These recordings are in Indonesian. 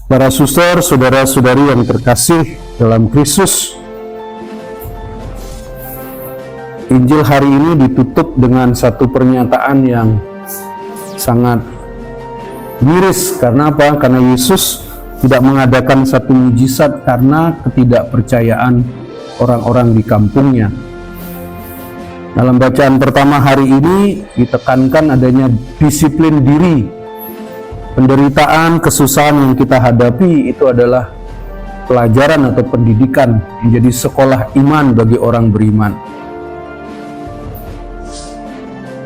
Para suster, saudara-saudari yang terkasih dalam Kristus, Injil hari ini ditutup dengan satu pernyataan yang sangat miris. Karena apa? Karena Yesus tidak mengadakan satu mujizat karena ketidakpercayaan orang-orang di kampungnya. Dalam bacaan pertama hari ini ditekankan adanya disiplin diri. Penderitaan, kesusahan yang kita hadapi itu adalah pelajaran atau pendidikan menjadi sekolah iman bagi orang beriman.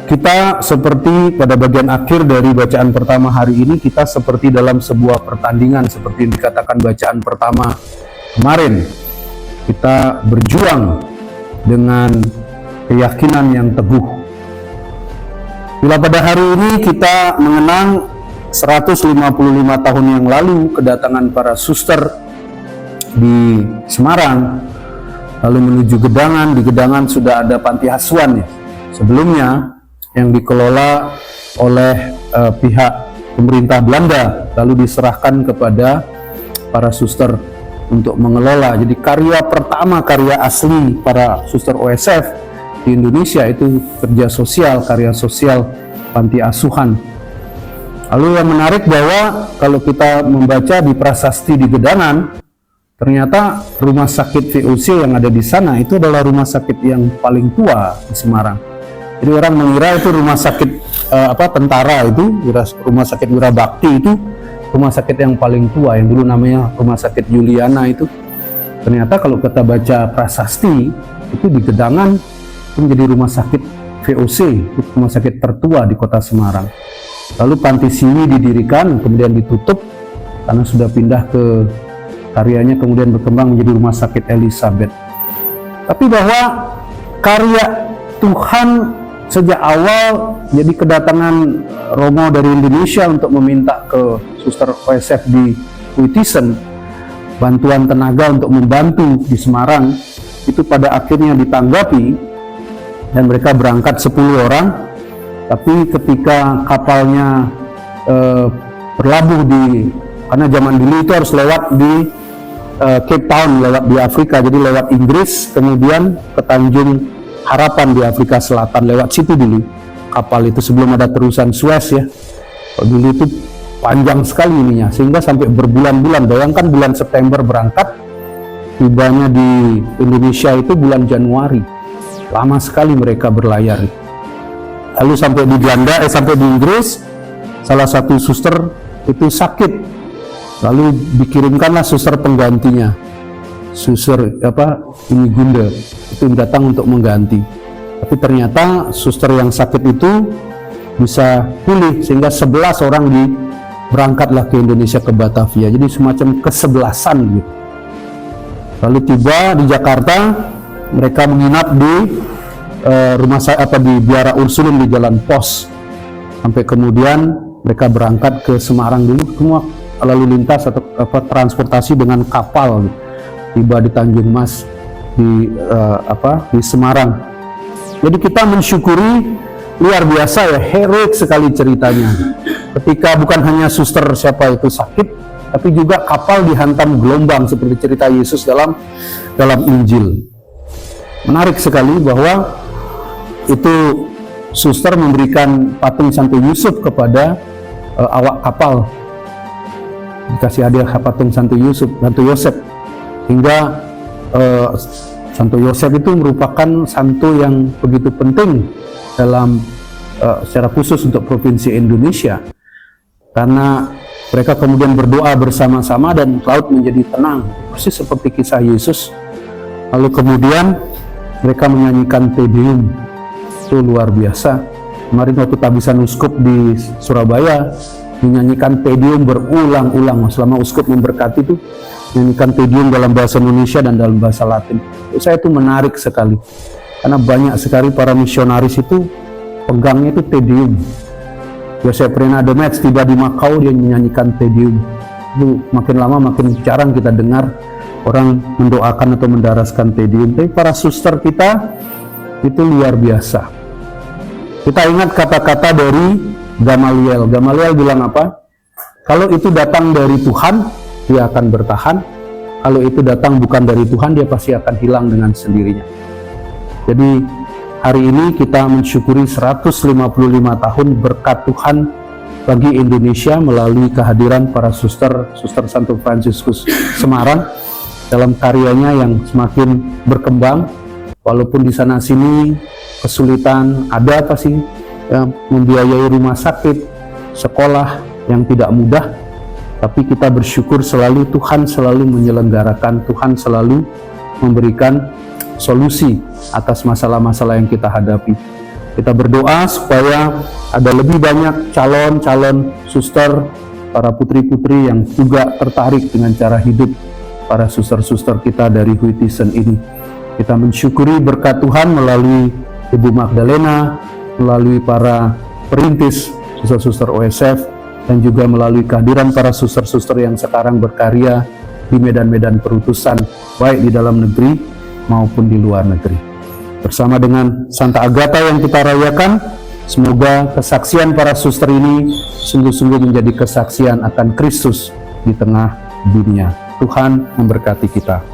Kita seperti pada bagian akhir dari bacaan pertama hari ini, kita seperti dalam sebuah pertandingan seperti yang dikatakan bacaan pertama kemarin. Kita berjuang dengan keyakinan yang teguh. Bila pada hari ini kita mengenang 155 tahun yang lalu kedatangan para suster di Semarang, lalu menuju Gedangan. Di Gedangan sudah ada panti asuhan ya sebelumnya yang dikelola oleh pihak pemerintah Belanda, lalu diserahkan kepada para suster untuk mengelola. Jadi karya pertama, karya asli para suster OSF di Indonesia itu kerja sosial, karya sosial panti asuhan. Lalu yang menarik bahwa kalau kita membaca di prasasti di Gedangan, ternyata rumah sakit VOC yang ada di sana itu adalah rumah sakit yang paling tua di Semarang. Jadi orang mengira itu rumah sakit tentara, itu rumah sakit Wirabakti, itu rumah sakit yang paling tua yang dulu namanya rumah sakit Juliana. Itu ternyata kalau kita baca prasasti itu di Gedangan itu menjadi rumah sakit VOC, itu rumah sakit tertua di kota Semarang. Lalu panti Siwi didirikan, kemudian ditutup karena sudah pindah ke karyanya, kemudian berkembang menjadi rumah sakit Elizabeth. Tapi bahwa karya Tuhan sejak awal, jadi kedatangan Romo dari Indonesia untuk meminta ke suster OSF di Witisen bantuan tenaga untuk membantu di Semarang, itu pada akhirnya ditanggapi dan mereka berangkat 10 orang. Tapi ketika kapalnya berlabuh karena zaman dulu itu harus lewat di Cape Town, lewat di Afrika, jadi lewat Inggris, kemudian ke Tanjung Harapan di Afrika Selatan, lewat situ dulu kapal itu sebelum ada terusan Suez ya. Dulu itu panjang sekali ininya, sehingga sampai berbulan-bulan. Bayangkan bulan September berangkat, tibanya di Indonesia itu bulan Januari. Lama sekali mereka berlayar. Lalu sampai di Belanda, sampai di Inggris, salah satu suster itu sakit. Lalu dikirimkanlah suster penggantinya, suster Gunda, itu datang untuk mengganti. Tapi ternyata suster yang sakit itu bisa pulih, sehingga 11 orang berangkatlah ke Indonesia, ke Batavia. Jadi semacam kesebelasan gitu. Lalu tiba di Jakarta, mereka menginap di di Biara Ursulum di Jalan Pos, sampai kemudian mereka berangkat ke Semarang dulu. Semua lalu lintas atau transportasi dengan kapal tiba di Tanjung Mas di Semarang. Jadi kita mensyukuri, luar biasa ya, heroik sekali ceritanya. Ketika bukan hanya suster siapa itu sakit, tapi juga kapal dihantam gelombang seperti cerita Yesus dalam Injil. Menarik sekali bahwa itu suster memberikan patung Santo Yusuf kepada awak kapal, dikasih hadiah patung Santo Yosef, hingga Santo Yosef itu merupakan santo yang begitu penting dalam secara khusus untuk provinsi Indonesia, karena mereka kemudian berdoa bersama-sama dan laut menjadi tenang, persis seperti kisah Yesus. Lalu kemudian mereka menyanyikan Te Deum. Itu luar biasa. Kemarin waktu tabisan uskup di Surabaya menyanyikan Te Deum berulang-ulang selama uskup memberkati, itu menyanyikan Te Deum dalam bahasa Indonesia dan dalam bahasa Latin. Saya itu menarik sekali karena banyak sekali para misionaris itu pegangnya itu Te Deum. Joseph Reina de Metz tiba di Makau, dia menyanyikan Te Deum. Itu makin lama makin jarang kita dengar orang mendoakan atau mendaraskan Te Deum. Tapi para suster kita itu luar biasa. Kita ingat kata-kata dari Gamaliel. Gamaliel bilang apa? Kalau itu datang dari Tuhan, dia akan bertahan. Kalau itu datang bukan dari Tuhan, dia pasti akan hilang dengan sendirinya. Jadi hari ini kita mensyukuri 155 tahun berkat Tuhan bagi Indonesia melalui kehadiran para suster Santo Fransiskus Semarang dalam karyanya yang semakin berkembang. Walaupun di sana sini kesulitan ada pasti ya, membiayai rumah sakit, sekolah yang tidak mudah, tapi kita bersyukur selalu Tuhan selalu menyelenggarakan, Tuhan selalu memberikan solusi atas masalah-masalah yang kita hadapi. Kita berdoa supaya ada lebih banyak calon-calon suster, para putri-putri yang juga tertarik dengan cara hidup para suster-suster kita dari Huitisen ini. Kita mensyukuri berkat Tuhan melalui Ibu Magdalena, melalui para perintis suster-suster OSF, dan juga melalui kehadiran para suster-suster yang sekarang berkarya di medan-medan perutusan, baik di dalam negeri maupun di luar negeri. Bersama dengan Santa Agatha yang kita rayakan, semoga kesaksian para suster ini sungguh-sungguh menjadi kesaksian akan Kristus di tengah dunia. Tuhan memberkati kita.